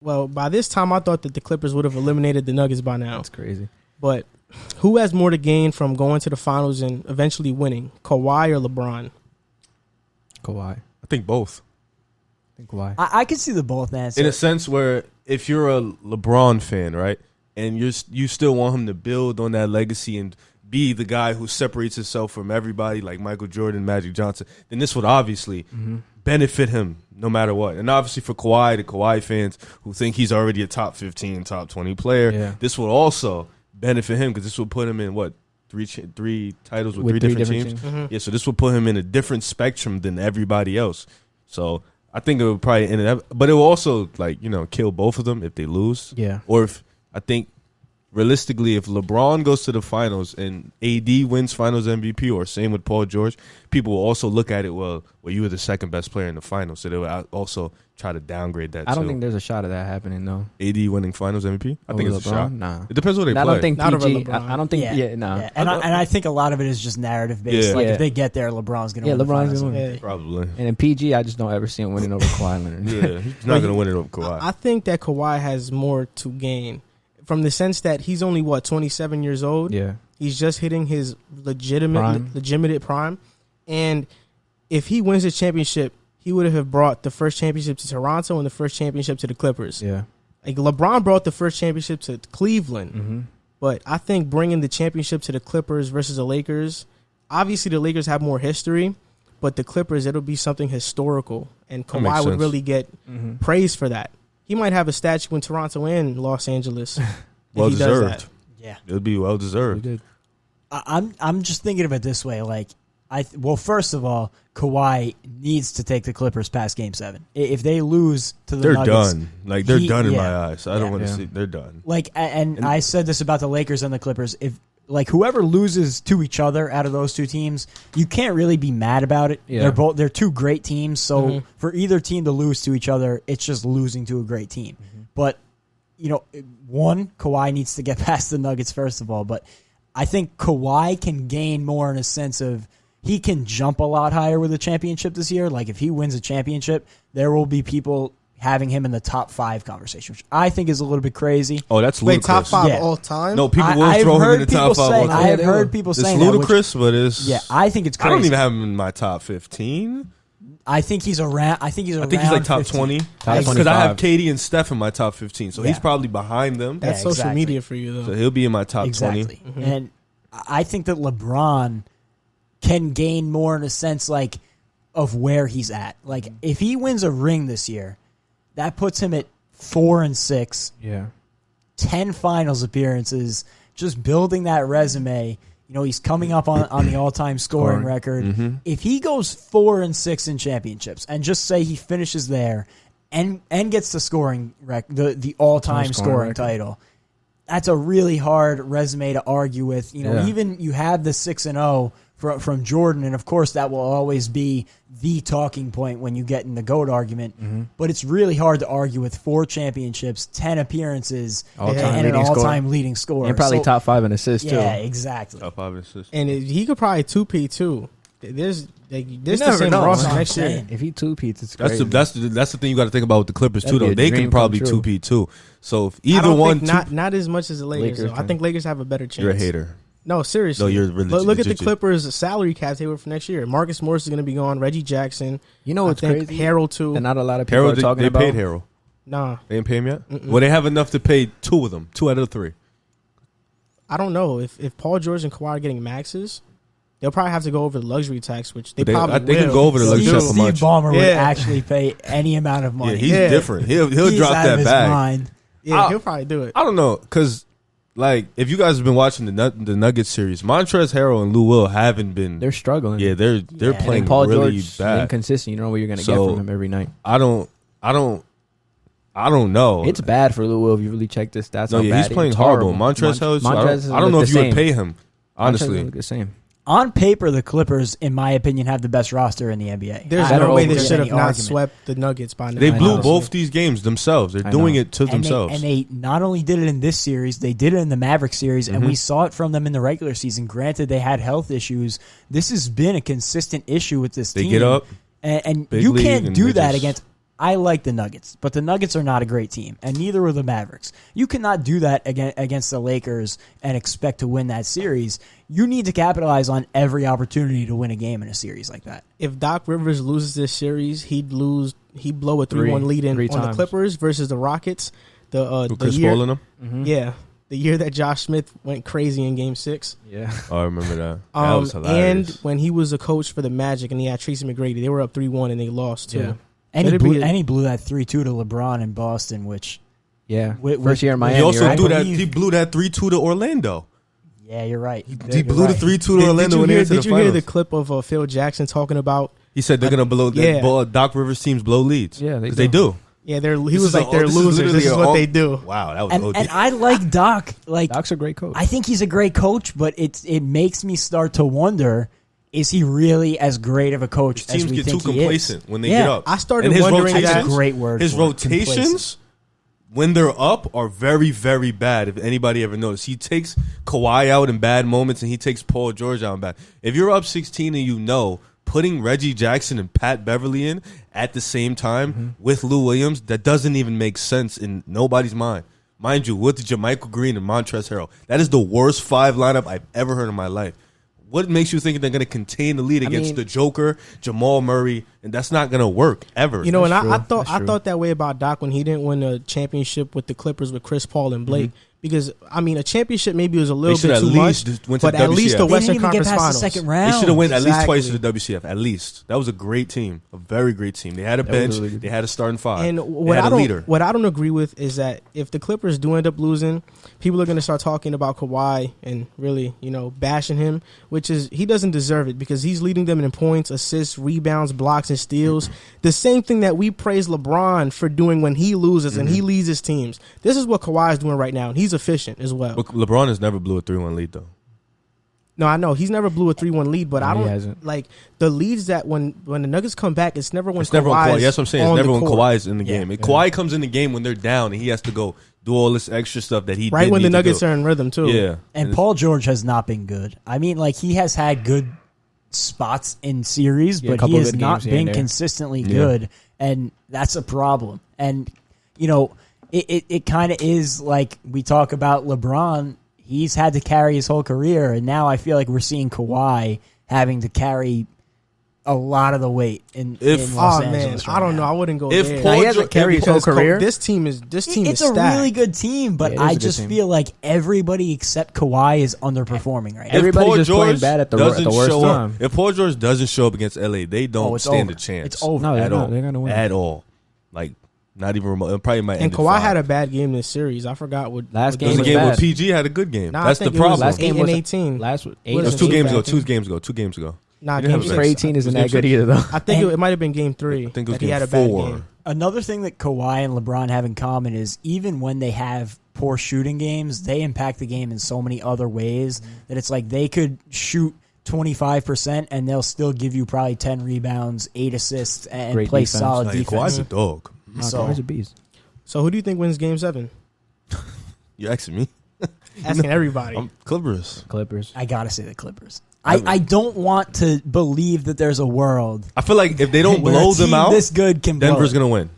Well, by this time, I thought that the Clippers would have eliminated the Nuggets by now. That's crazy. But who has more to gain from going to the finals and eventually winning, Kawhi or LeBron? Kawhi. I think both. Kawhi. I can see the both answer. In a sense where if you're a LeBron fan, right, and you still want him to build on that legacy and be the guy who separates himself from everybody like Michael Jordan, Magic Johnson, then this would obviously benefit him no matter what. And obviously for Kawhi, the Kawhi fans who think he's already a top 15, top 20 player, this will also benefit him because this will put him in, what, three titles with three different teams? Yeah, so this will put him in a different spectrum than everybody else. So I think it would probably end up, but it will also, like, you know, kill both of them if they lose. Yeah. Or if, I think, realistically, if LeBron goes to the finals and AD wins finals MVP, or same with Paul George, people will also look at it, well, you were the second best player in the finals, so they will also try to downgrade that. I don't think there's a shot of that happening, though. AD winning finals MVP? I think it's LeBron? a shot. Nah. It depends what they play. I don't think Not over PG. LeBron. I don't think, nah. Yeah. And I think a lot of it is just narrative based. Yeah. Like, Yeah. if they get there, LeBron's going to win. LeBron's going gonna win. Yeah. Probably. And in PG, I just don't ever see him winning over Kawhi Leonard. Yeah, he's not going to win it over Kawhi. I think that Kawhi has more to gain from the sense that he's only, 27 years old? Yeah. He's just hitting his legitimate prime. And if he wins the championship, he would have brought the first championship to Toronto and the first championship to the Clippers. Yeah. Like, LeBron brought the first championship to Cleveland. But I think bringing the championship to the Clippers versus the Lakers, obviously the Lakers have more history, but the Clippers, it'll be something historical. And Kawhi would really get praise for that. He might have a statue in Toronto and Los Angeles. Well deserved. Yeah. It would be well deserved. I'm just thinking of it this way. Like, first of all, Kawhi needs to take the Clippers past Game 7. If they lose to the Nuggets, done. Like, they're done in my eyes. I don't want to see. They're done. Like, and I said this about the Lakers and the Clippers. If, like, whoever loses to each other out of those two teams, you can't really be mad about it. Yeah. They're two great teams. So for either team to lose to each other, it's just losing to a great team. But, you know, Kawhi needs to get past the Nuggets first of all. But I think Kawhi can gain more in a sense of he can jump a lot higher with a championship this year. Like, if he wins a championship, there will be people having him in the top 5 conversation, which I think is a little bit crazy. Oh, that's Wait, ludicrous. top 5 Yeah. all time? No, people will throw him in the top 5 all time. I have heard people It's saying ludicrous, but it's... Yeah, I think it's crazy. I don't even have him in my top 15. I think he's around. I think he's like top 15. 20. Top Because I 25. have Katie and Steph in my top 15, so he's probably behind them. That's Yeah, social exactly. media for you, though. So he'll be in my top 20. Exactly. And I think that LeBron can gain more in a sense like of where he's at. Like, if he wins a ring this year, that puts him at 4-6, Yeah. 10 finals appearances, just building that resume. You know, he's coming up on the all-time scoring record. If he goes 4-6 in championships, and just say he finishes there and gets the scoring the all-time scoring title, that's a really hard resume to argue with. You know, even you have the 6-0 from Jordan, and of course that will always be the talking point when you get in the GOAT argument. But it's really hard to argue with 4 championships, 10 appearers, and an all-time leading scorer. And probably top 5 in assists, too. Yeah, exactly. Top 5 assists. And he could probably 2P, too. There's the never same know. roster That's next year. If he 2-peats, it's crazy. That's the thing you got to think about with the Clippers, That'd too, be though. a They dream can probably come true. 2P, too. So if I either don't one... think not as much as the Lakers, though. I think Lakers have a better chance. You're a hater. No, seriously. No, you're religious. Look at the Clippers' salary cap table for next year. Marcus Morris is going to be gone. Reggie Jackson. You know what's I think crazy? Harold, too. And not a lot of people Harold, are talking they about. paid Harold. Nah. They didn't pay him yet? Well, they have enough to pay 2 of them. 2 out of the 3. I don't know. If Paul George and Kawhi are getting maxes, they'll probably have to go over the luxury tax, which they probably they can will. go over the luxury tax for Steve much. Ballmer would Yeah. actually pay any amount of money. Yeah, he's different. He'll He's drop out of that his bag. mind. Yeah, he'll probably do it. I don't know, because, like, if you guys have been watching the Nuggets series, Montrezl Harrell and Lou Will haven't been... They're struggling. Yeah, they're playing And Paul really George bad. inconsistent. You don't know what you're going to So, get from him every night. I don't know. It's bad for Lou Will if you really check this stats. No, how yeah, bad he's playing it's horrible. horrible. Montrezl Harrell, Montrezl I don't know look if the you would same. pay him, honestly. Montrezl look the same. On paper, the Clippers, in my opinion, have the best roster in the NBA. There's I don't no way think they there's should have any not argument. swept the Nuggets by now. They blew honestly. both these games themselves. They're I doing know. it to themselves. And they not only did it in this series, they did it in the Maverick series, and we saw it from them in the regular season. Granted, they had health issues. This has been a consistent issue with this They team. get up. And Big you league can't and do they that just- against I like the Nuggets, but the Nuggets are not a great team, and neither are the Mavericks. You cannot do that against the Lakers and expect to win that series. You need to capitalize on every opportunity to win a game in a series like that. If Doc Rivers loses this series, he'd blow a 3-1 lead on the Clippers versus the Rockets. The Chris year, Paul in them? Mm-hmm. Yeah. The year that Josh Smith went crazy in Game 6. Yeah. Oh, I remember that. That was hilarious. And when he was a coach for the Magic and he had Tracy McGrady, they were up 3-1 and they lost too. Yeah. And he blew that 3-2 to LeBron in Boston, which first year in Miami. He also right? He blew that 3-2 to Orlando. Yeah, you're right. He blew the 3-2 to Orlando. Did you hear the clip of Phil Jackson talking about? He said they're gonna blow. Doc Rivers teams blow leads. Yeah, they do. Yeah, he was like, they're losers. This is what they do. Wow, that was OD. And I like Doc. Like, Doc's a great coach. I think he's a great coach, but it makes me start to wonder: is he really as great of a coach as we think he is? Teams get too complacent when they get up. I started wondering that. That's a great word. His rotations, when they're up, are very, very bad. If anybody ever noticed, he takes Kawhi out in bad moments, and he takes Paul George out in bad. If you're up 16 and putting Reggie Jackson and Pat Beverly in at the same time with Lou Williams, that doesn't even make sense in nobody's mind. Mind you, with JaMychal Green and Montrezl Harrell, that is the worst 5 lineup I've ever heard in my life. What makes you think they're going to contain the lead against the Joker, Jamal Murray, and that's not going to work ever. You know, and I thought that way about Doc when he didn't win a championship with the Clippers with Chris Paul and Blake. Because, I mean, a championship maybe was a little bit too much, but at least the Western Conference Finals. The second round. They should have went at least twice to the WCF, at least. That was a great team, a very great team. They had a bench, they had a starting 5, and they had a leader. What I don't agree with is that if the Clippers do end up losing, people are going to start talking about Kawhi and really, bashing him, which is he doesn't deserve it because he's leading them in points, assists, rebounds, blocks, and steals. The same thing that we praise LeBron for doing when he loses and he leads his teams. This is what Kawhi is doing right now, and he's efficient as well. But LeBron has never blew a 3-1 lead, though. No, I know. He's never blew a 3-1 lead, but I don't hasn't. like the leads that when the Nuggets come back, it's never when It's never when Kawhi. That's what I'm saying. It's never when Kawhi's in the Yeah. game. Kawhi comes in the game when they're down, and he has to go do all this extra stuff that he right when the Nuggets are are in rhythm, too. Yeah. And Paul George has not been good. I mean, like, he has had good spots in series, but he has not been consistently good, and that's a problem. And, it kind of is like we talk about LeBron. He's had to carry his whole career, and now I feel like we're seeing Kawhi having to carry a lot of the weight in Los Angeles. I don't know. I wouldn't go there. Paul he hasn't carried his whole career. This team is It's a really good team, but I just feel like everybody except Kawhi is underperforming right now. Everybody's just playing bad at the worst time. If Paul George doesn't show up against LA, they don't stand a chance. It's over. No, at all. They're gonna win at all. Like, not even remote. It probably might. And Kawhi had a bad game this series. I forgot what last game was. Was the game bad. where PG had a good game. Nah, that's the problem. Last game was 18. Last it was 2 games ago. 2 games ago. 2 games ago. Nah, game game for 18 isn't that good either, though. I think it might have been game 3. I think it was that he had a game bad 4. game. Another thing that Kawhi and LeBron have in common is even when they have poor shooting games, they impact the game in so many other ways that it's like they could shoot 25% and they'll still give you probably 10 rebounds, 8 assists, and Great play defense. solid Like, defense. Kawhi's a dog. Kawhi's a beast. So who do you think wins game 7? You asking me? Asking everybody. Clippers. I gotta say the Clippers. I don't want to believe that there's a world. I feel like if they don't where blow a them team out, this good can Denver's blow. gonna win.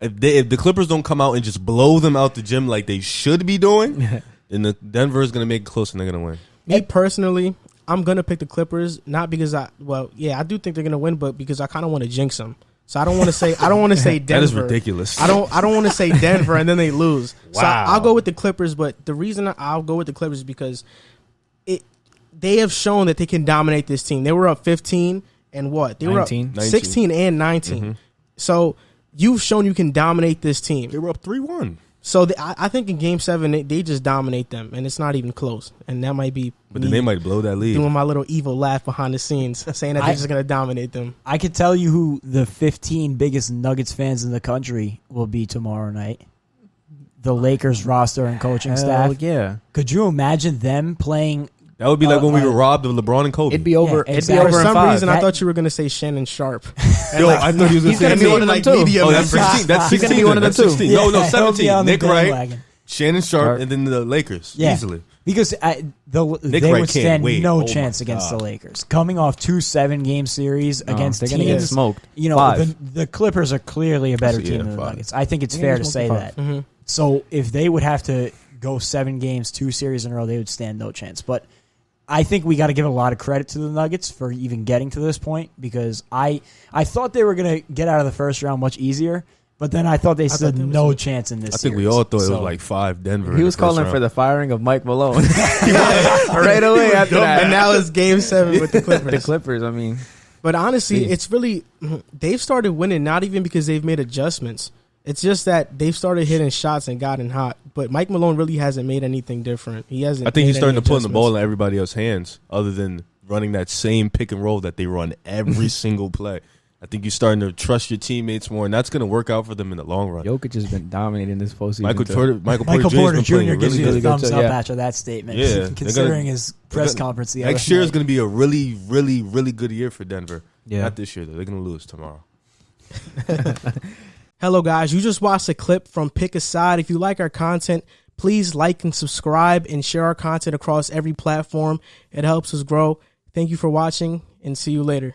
If the Clippers don't come out and just blow them out the gym like they should be doing, then Denver is gonna make it close and they're gonna win. Me personally, I'm gonna pick the Clippers, not because I do think they're gonna win, but because I kind of want to jinx them. So I don't want to say Denver. That is ridiculous. I don't want to say Denver and then they lose. Wow. So I'll go with the Clippers, but the reason I'll go with the Clippers is because they have shown that they can dominate this team. They were up 15 and what? They 19. were up 16 and 19. Mm-hmm. So you've shown you can dominate this team. They were up 3-1. So I think in Game 7 they just dominate them, and it's not even close. And that might be. But then they might blow that lead. Doing my little evil laugh behind the scenes, saying that they're just going to dominate them. I could tell you who the 15 biggest Nuggets fans in the country will be tomorrow night. The Lakers roster and coaching staff. Yeah. Could you imagine them playing? That would be like when we were robbed of LeBron and Kobe. It'd be over. Yeah, It'd exactly. be over For in some 5. reason, I thought you were going to say Shannon Sharp. Yo, I thought he was He's gonna be one of them too. Oh, that's 16. That's 16. He's gonna be one of them That's 16. too. No, He'll be 17. on the Nick Wright, bandwagon. Shannon Sharp, and then the Lakers. Yeah. Easily. Because they would stand no chance against the Lakers. Coming off 2 7-game series against they're teams, going to get smoked. You know, the Clippers are clearly a better team than the Nuggets. I think it's fair to say that. Mm-hmm. So if they would have to go 7 games, 2 series in a row, they would stand no chance. But I think we got to give a lot of credit to the Nuggets for even getting to this point, because I thought they were going to get out of the first round much easier. But then I thought they stood no chance in this series. I think we all thought it was like 5 Denver. He was calling for the firing of Mike Malone right away after that. And now it's Game 7 with the Clippers. The Clippers, I mean. But honestly, it's really – they've started winning not even because they've made adjustments. It's just that they've started hitting shots and gotten hot. But Mike Malone really hasn't made anything different. He hasn't. I think he's starting to put the ball in everybody else's hands other than running that same pick and roll that they run every single play. I think you're starting to trust your teammates more, and that's going to work out for them in the long run. Jokic has been dominating this postseason. Michael Porter Jr. gives you a thumbs up after that statement. Yeah, considering his press conference the other next year is going to be a really, really, really good year for Denver. Yeah. Not this year, though. They're going to lose tomorrow. Hello, guys. You just watched a clip from Pick a Side. If you like our content, please like and subscribe and share our content across every platform. It helps us grow. Thank you for watching, and see you later.